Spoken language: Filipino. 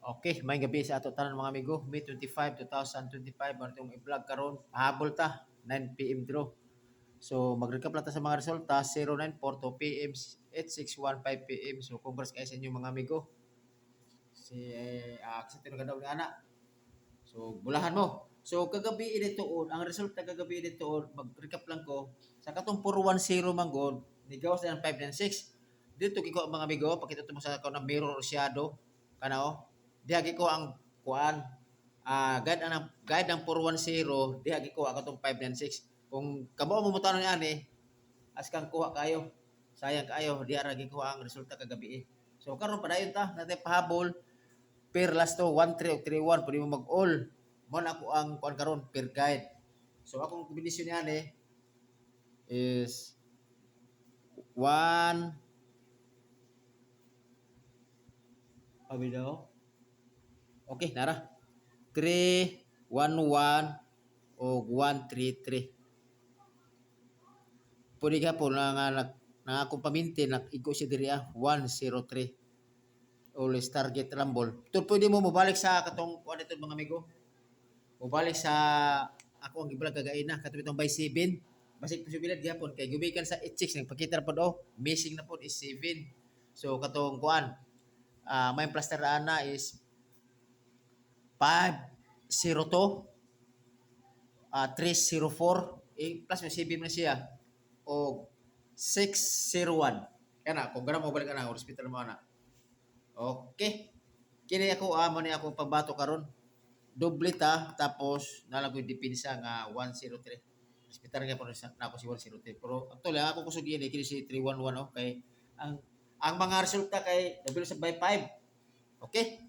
Okay, may gabi sa ato tanan mga amigo. May 25, 2025 ano itong i-vlog karon. Pahabol ta 9 PM draw. So mag-recap lang ta sa mga resulta 09:04 2 PM 8615 PM. So congrats kayo sa inyo mga amigo. Kasi tinugadaw ni ana. So bulahan mo. So kagabi ditoon, ang resulta kagabi ditoon, mag-recap lang ko. Sa katong 410 manggod, nigawas na ng 596. Dito kiko mga amigo, pakita mo sa ako ng mirror shadow. Kana diagi ko ang kuan guide ng 410 diagi ko ako tong 596. Kung kamo mo mutanong ni ani, as kang kuha kayo. Sayang kayo, di ara gi ko ang resulta kagabi. So karon padayon ta, natay pahabol per last to 13 o 31 pwede mo mag-all. Mo na ako ang kuan karon per guide. So akong kombinasyon niyan is 1 abi daw. Okay, nara. 3 1 1 o 1 3 3. Pwede ka po na akong paminti na igo si diri 103. Always target rumble. Ito pwede mo mabalik sa katong kuan dito mga amigo. Mabalik sa ako ang gibulag kagaina katong itong by 7. Basig posibilidad gyapon kay gumikan sa 86 nagpakita ra pod missing na pod is 7. So katong kuan may plaster ana is 502 304 plus may 7 na siya o 601. Kana kung gana mo balik ana hospital mo ana. Okay. Kini ako amo ni ako pabato karon. Doble ta tapos nalagoy depensa nga 103. Hospital nga po na ako si 103. Pero actually ako kusog yun kini si 311 kay ang mga resulta kay nabilo sa by 5. Okay?